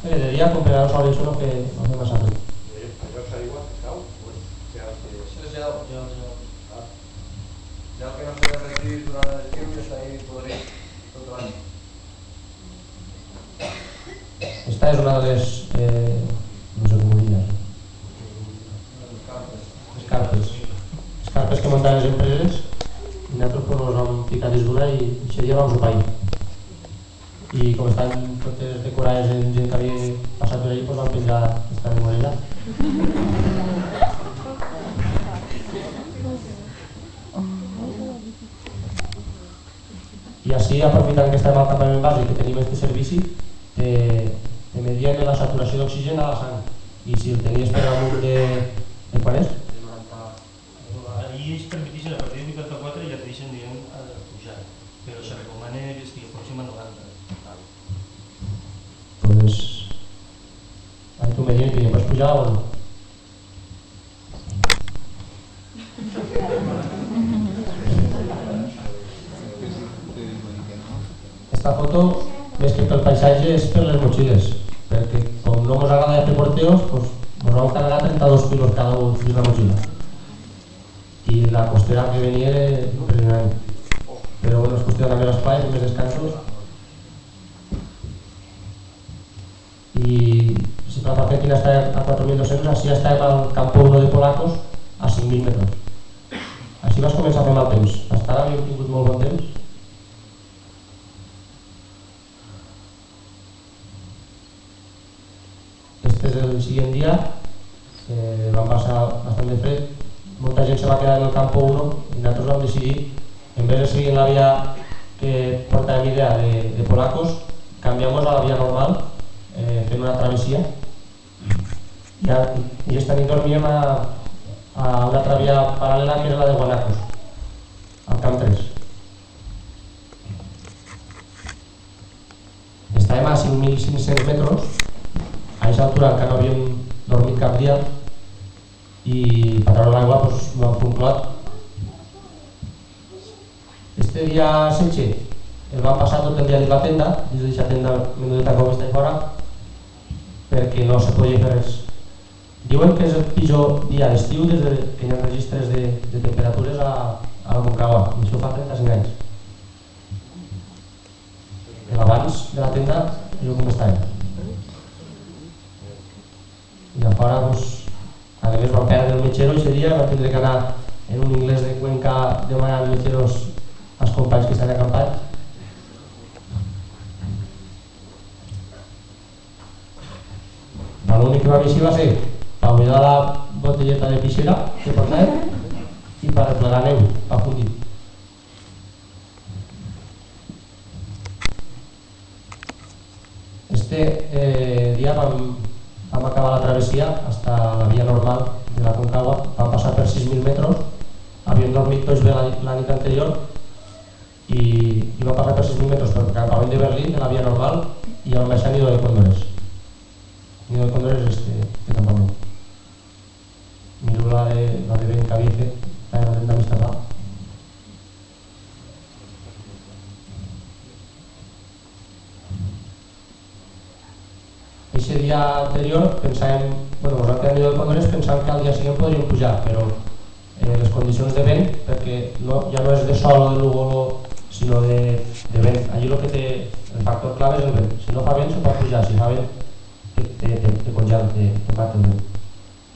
De dia, com per a sol, això no fer massa res. Allò s'aigua que cau? Això és gel. Gel que no s'ha de requerir durant l'estiu i està ahí podrit tot l'any. Esta és una de les... no sé com ho diria. Les carpes que muntan les empreses i nosaltres ens vam ficar dins d'una i aquest dia vam sopar i com estan totes decorades en gent que havia passat per allà, vam penjar esta de Morella. I així, aprofitant que estem al campament bàsic que tenim aquest servici, te medien la saturació d'oxigen a la sang i si el tenies per damunt de quan és? De 90. Allí es permeteixen a partir de 84 ja te deixen dient a pujar, però se recomana que estigui pròxim a 90. Pues... ahí tu me dius que pots pujar o no? Esta foto, més que pel paisatge, és per les motxilles, perquè com no ens agrada fer porteos, pues, ens vam carregar 32 quilos cada un dins la motxilla. I la costera que venia era impressionant. Però bueno, és qüestió d'anar més espai, més descansos. I si Plaza Petina està a 4.200, així estàvem al campo 1 de Polacos a 5.000 metres. Així vas començar a fer mal temps. Fins ara havíem tingut molt bon temps. Este és el siguiente dia, vam passar bastant de fred, molta gent se va quedar en el campo 1 i nosaltres vam decidir, en vez de seguir en la via que portàvem idea de Polacos, canviamos a la via normal, fent una travessia i esta nit dormíem a una altra via paral·lela que era la de Guanacos, al camp 3. Estàvem a 5.500 metres, a aquesta altura encara no havíem dormit cap dia i per treure l'aigua doncs, no vam fer un clot. Este dia setge el vam passar tot el dia dins la tenda, dins d'aquesta tenda menudeta com està fora, perquè no se podia fer res. Diuen que és el pitjor dia d'estiu des que hi ha registres de temperatures a la Concagua, i això fa 35 anys. Abans de la tenda, jo com estava. I a fora, a més vam perdre el metgero aquest dia, vam tindre que anar en un inglès de Cuenca demanant metgeros als companys que estan acampats. L'únic que va dir va ser per buidar la botelleta de pixera que portàvem i per replegar neu, per fundir. Este dia vam acabar la travessia fins a la via normal de la Concagua, vam passar per 6.000 metres, havíem dormit tots bé la nit anterior i vam passar per 6.000 metres perquè acabàvem de Berlín, de la via normal, i vam baixar a Nido de Cóndores. Nido de Cóndores és este campament. Miro la de vent que havia fet, la de la tenda Mistapà. Aquest dia anterior pensàvem, bueno, nosaltres a Nido de Cóndores pensàvem que al dia següent podríem pujar, però les condicions de vent, perquè ja no és de sol o de núvol, sinó de vent. Allí el factor clave és el vent. Si no fa vent se pot pujar, si fa vent te congela, te mata el vent.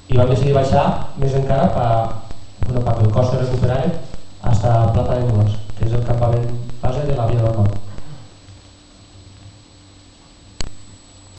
I vam decidir baixar més encara perquè el cos se recuperara fins a Plata de Mulas, que és el campament